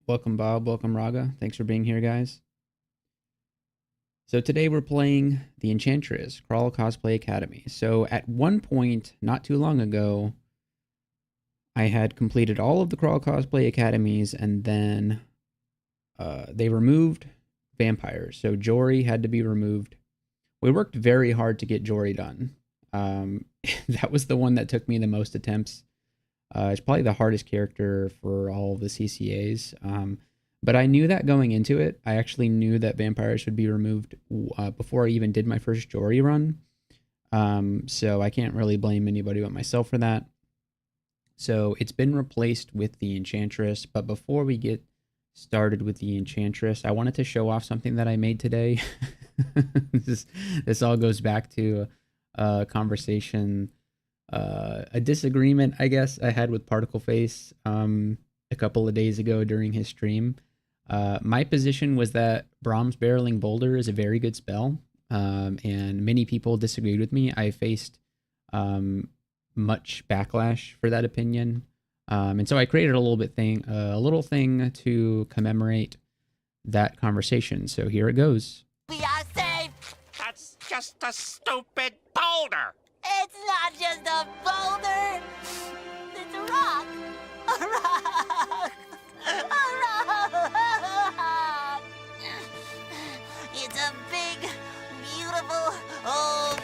Welcome, Bob. Welcome, Raga. Thanks for being here, guys. So today we're playing The Enchantress, Crawl Cosplay Academy. So at one point, not too long ago, I had completed all of the Crawl Cosplay Academies, and then they removed vampires. So Jory had to be removed. We worked very hard to get Jory done. That was the one that took me the most attempts. It's probably the hardest character for all of the CCAs. But I knew that going into it. I actually knew that vampires would be removed before I even did my first Jory run. So I can't really blame anybody but myself for that. So it's been replaced with the Enchantress. But before we get started with the Enchantress, I wanted to show off something that I made today. this all goes back to a conversation, a disagreement, I guess, I had with Particle Face a couple of days ago during his stream. My position was that Brahms Barreling Boulder is a very good spell, and many people disagreed with me. I faced much backlash for that opinion, and so I created a little thing to commemorate that conversation. So here it goes. We are safe! That's just a stupid boulder! It's not just a boulder! It's a rock! A rock! A rock! It's a big, beautiful, old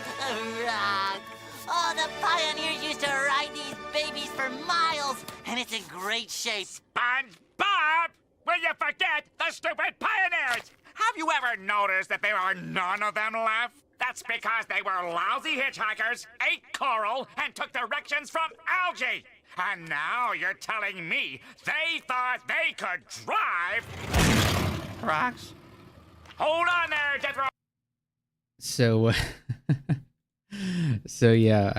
rock. Oh, the pioneers used to ride these babies for miles, and it's in great shape. SpongeBob! Will you forget the stupid pioneers? Have you ever noticed that there are none of them left? That's because they were lousy hitchhikers, ate coral, and took directions from algae. And now you're telling me they thought they could drive rocks? Hold on there, Jethro. So, so yeah,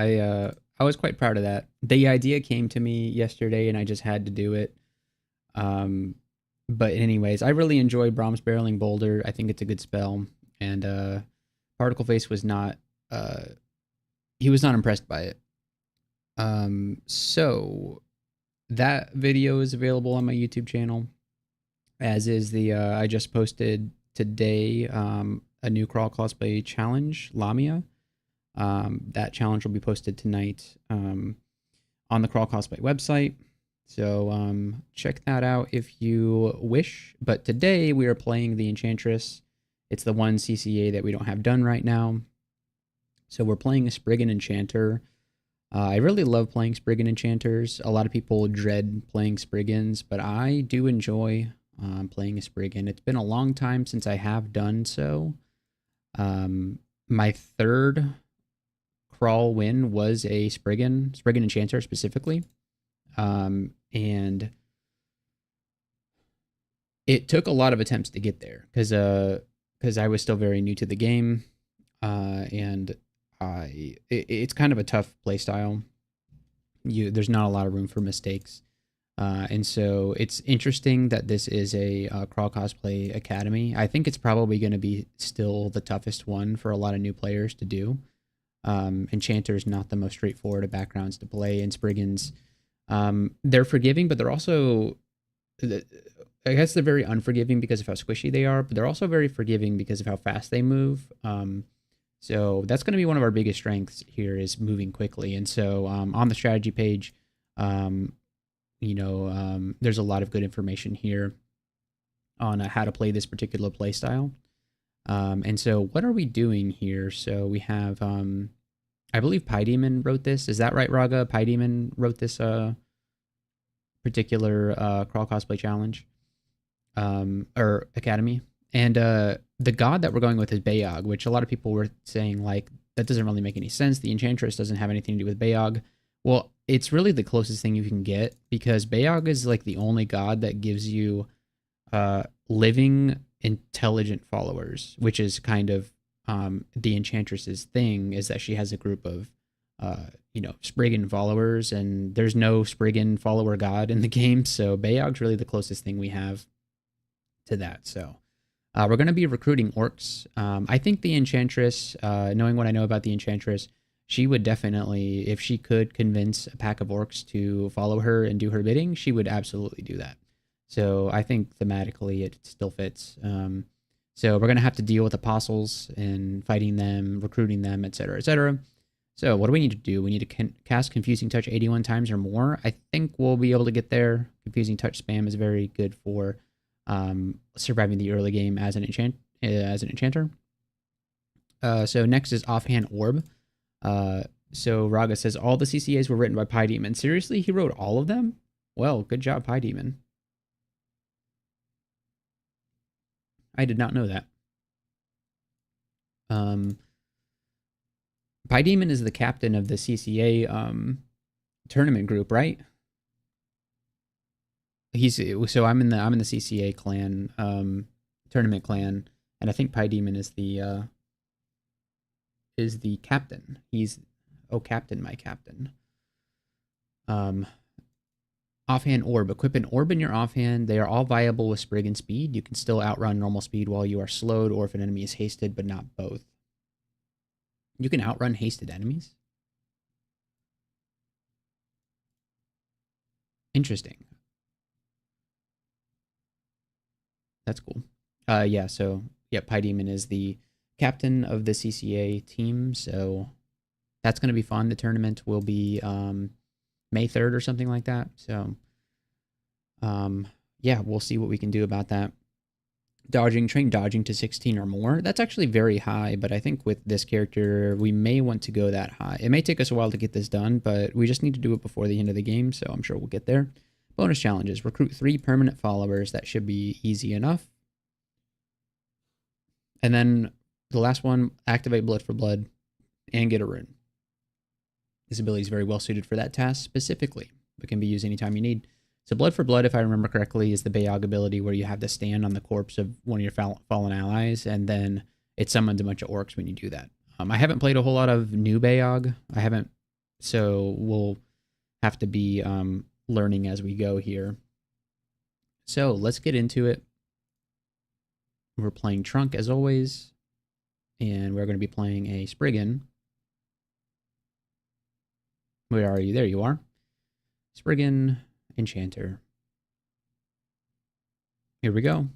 I was quite proud of that. The idea came to me yesterday, and I just had to do it. But anyways, I really enjoy Brahms Barreling Boulder. I think it's a good spell, and Particle Face was not he was not impressed by it. So that video is available on my YouTube channel, as is the I just posted today a new Crawl Cosplay challenge, Lamia. That challenge will be posted tonight on the Crawl Cosplay website. So check that out if you wish. But today we are playing the Enchantress. It's the one CCA that we don't have done right now. So we're playing a Spriggan Enchanter. I really love playing Spriggan Enchanters. A lot of people dread playing Spriggans, but I do enjoy playing a Spriggan. It's been a long time since I have done so. My third crawl win was a Spriggan Enchanter specifically. And it took a lot of attempts to get there because I was still very new to the game, and it's kind of a tough playstyle. There's not a lot of room for mistakes, and so it's interesting that this is a Crawl Cosplay Academy. I think it's probably going to be still the toughest one for a lot of new players to do. Enchanter's not the most straightforward of backgrounds to play, and Spriggans, they're forgiving, but they're also, I guess they're very unforgiving because of how squishy they are, but they're also very forgiving because of how fast they move. So that's going to be one of our biggest strengths here, is moving quickly. And so on the strategy page, there's a lot of good information here on how to play this particular play style. And so what are we doing here? So we have, I believe Demon wrote this. Is that right, Raga? Demon wrote this particular Crawl Cosplay Challenge or Academy. And the god that we're going with is Bayog, which a lot of people were saying, like, that doesn't really make any sense. The Enchantress doesn't have anything to do with Bayog. Well, it's really the closest thing you can get, because Bayog is like the only god that gives you living, intelligent followers, which is kind of the Enchantress's thing, is that she has a group of Spriggan followers, and there's no Spriggan follower god in the game, so Bayog's really the closest thing we have to that. So we're going to be recruiting orcs. I think the Enchantress, knowing what I know about the Enchantress, she would definitely, if she could convince a pack of orcs to follow her and do her bidding, she would absolutely do that. So I think thematically it still fits. So we're going to have to deal with apostles and fighting them, recruiting them, etc., etc. So what do we need to do? We need to cast Confusing Touch 81 times or more. I think we'll be able to get there. Confusing Touch spam is very good for surviving the early game as an enchanter. So next is Offhand Orb. So Raga says all the CCAs were written by Pie Demon. Seriously, he wrote all of them? Well, good job, Pie Demon. I did not know that. Pie Demon is the captain of the CCA tournament group, right? So I'm in the CCA clan, tournament clan, and I think Pie Demon is the captain. He's captain, my captain. Offhand Orb. Equip an orb in your offhand. They are all viable with Spriggan speed. You can still outrun normal speed while you are slowed, or if an enemy is hasted, but not both. You can outrun hasted enemies? Interesting. That's cool. Yeah, so, yeah, Pie Demon is the captain of the CCA team, so that's going to be fun. The tournament will be May 3rd or something like that. So, yeah, we'll see what we can do about that. Train dodging to 16 or more. That's actually very high, but I think with this character, we may want to go that high. It may take us a while to get this done, but we just need to do it before the end of the game, so I'm sure we'll get there. Bonus challenges. Recruit 3 permanent followers. That should be easy enough. And then the last one, activate Blood for Blood and get a rune. This ability is very well suited for that task specifically, but can be used anytime you need. So Blood for Blood, if I remember correctly, is the Bayog ability where you have to stand on the corpse of one of your fallen allies, and then it summons a bunch of orcs when you do that. I haven't played a whole lot of new Bayog. I haven't, so we'll have to be learning as we go here. So let's get into it. We're playing Trunk as always, and we're going to be playing a Spriggan. Where are you? There you are. Spriggan Enchanter. Here we go.